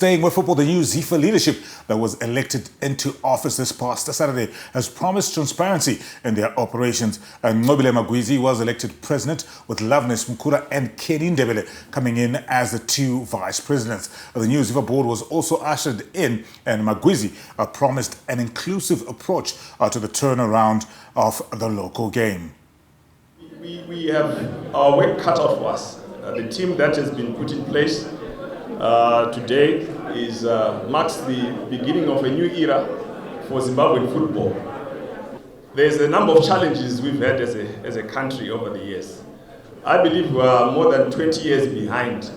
Staying with football, the new ZIFA leadership that was elected into office this past Saturday has promised transparency in their operations. And Magwizi was elected president, with Loveness Mukura and Kenny Ndebele coming in as the two vice presidents. The new ZIFA board was also ushered in, and Magwizi promised an inclusive approach to the turnaround of the local game. We have our work cut out for us. The team that has been put in place today marks the beginning of a new era for Zimbabwean football. There's a number of challenges we've had as a country over the years. I believe we are more than 20 years behind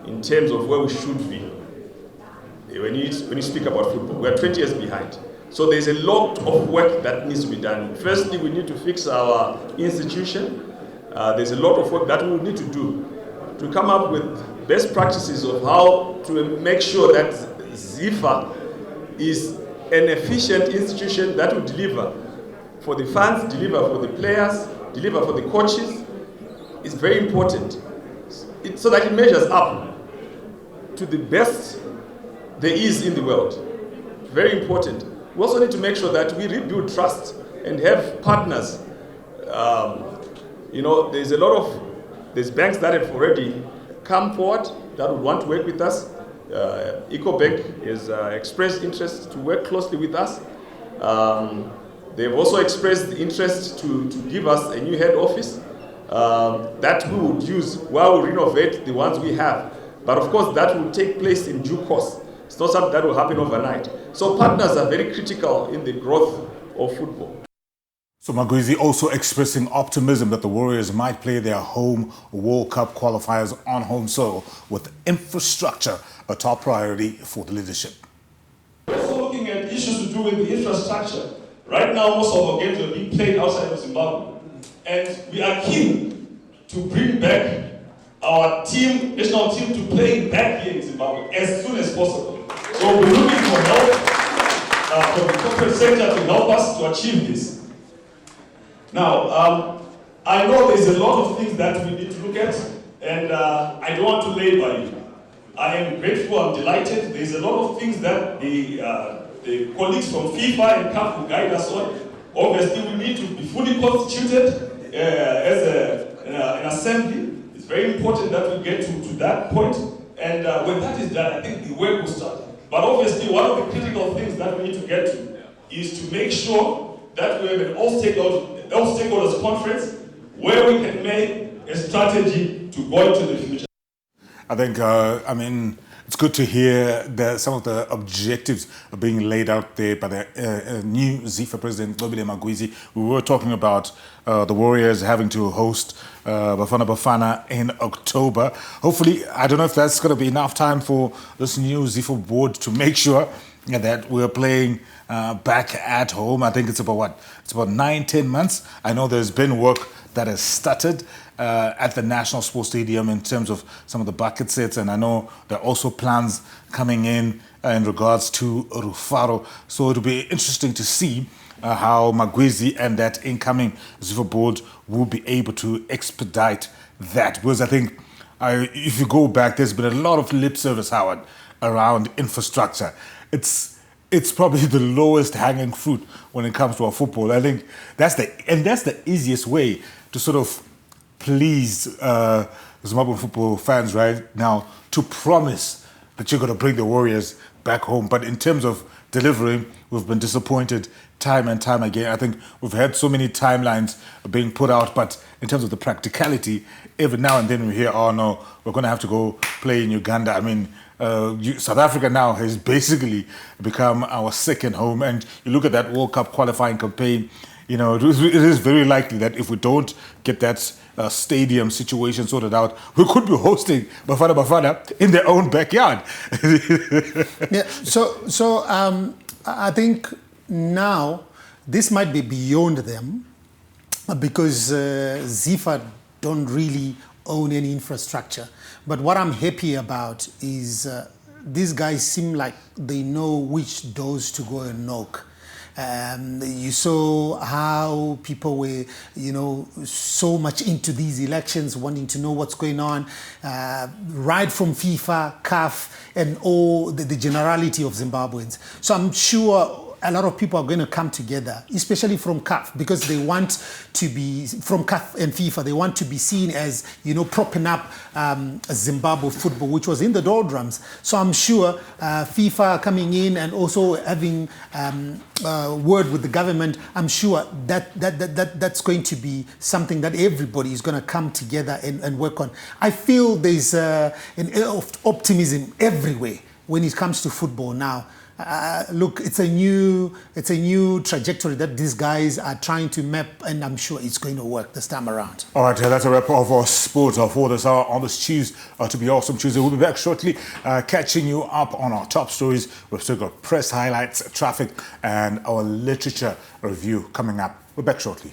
in terms of where we should be. When you speak about football, we are 20 years behind. So there's a lot of work that needs to be done. Firstly, we need to fix our institution. There's a lot of work that we need to do to come up with best practices of how to make sure that ZIFA is an efficient institution that will deliver for the fans, deliver for the players, deliver for the coaches. It's very important so that it measures up to the best there is in the world. Very important. We also need to make sure that we rebuild trust and have partners. There's banks that have already come forward that would want to work with us. EcoBank has expressed interest to work closely with us. They've also expressed interest to give us a new head office that we would use while we renovate the ones we have. But of course, that will take place in due course. It's not something that will happen overnight. So partners are very critical in the growth of football. So Magwizi also expressing optimism that the Warriors might play their home World Cup qualifiers on home soil, with infrastructure a top priority for the leadership. We're also looking at issues to do with the infrastructure. Right now, most of our games are being played outside of Zimbabwe. And we are keen to bring back our national team to play back here in Zimbabwe as soon as possible. So we're looking for help from the corporate sector to help us to achieve this. Now, I know there's a lot of things that we need to look at, and I don't want to labor you. I am grateful, I'm delighted. There's a lot of things that the colleagues from FIFA and CAF will guide us on. Obviously, we need to be fully constituted as an assembly. It's very important that we get to that point, and when that is done, I think the work will start. But obviously, one of the critical things that we need to get to is to make sure that we have an all-stakeholders conference where we can make a strategy to go into the future. I think, it's good to hear that some of the objectives are being laid out there by the new ZIFA president, Magwizi. We were talking about the Warriors having to host Bafana in October. Hopefully, I don't know if that's going to be enough time for this new ZIFA board to make sure that we're playing back at home. I think it's about 9-10 months. I know there's been work that has started at the National Sports Stadium in terms of some of the bucket sets, and I know there are also plans coming in regards to Rufaro. So it'll be interesting to see how Magwizi and that incoming ZIFA board will be able to expedite that. Because I think if you go back, there's been a lot of lip service, Howard, around infrastructure. It's probably the lowest hanging fruit when it comes to our football. I think that's the easiest way to sort of please Zimbabwean football fans right now, to promise that you're going to bring the Warriors back home. But in terms of delivering, we've been disappointed time and time again. I think we've had so many timelines being put out, but in terms of the practicality, every now and then we hear, oh no, we're going to have to go play in Uganda. I mean, South Africa now has basically become our second home. And you look at that World Cup qualifying campaign, it is very likely that if we don't get that stadium situation sorted out, we could be hosting Bafana in their own backyard. Yeah. So I think now this might be beyond them, because ZIFA don't really own any infrastructure. But what I'm happy about is these guys seem like they know which doors to go and knock. You saw how people were, so much into these elections, wanting to know what's going on, right from FIFA, CAF, and all the generality of Zimbabweans. So I'm sure a lot of people are going to come together, especially from CAF, because they want to be, from CAF and FIFA, they want to be seen as, propping up Zimbabwe football, which was in the doldrums. So I'm sure FIFA coming in and also having word with the government, I'm sure that's going to be something that everybody is going to come together and work on. I feel there's an air of optimism everywhere when it comes to football now. Look, it's a new trajectory that these guys are trying to map, and I'm sure it's going to work this time around. All right, that's a wrap of our sport for this hour on this Tuesday, to be awesome Tuesday. We'll be back shortly, catching you up on our top stories. We've still got press highlights, traffic, and our literature review coming up. We're back shortly.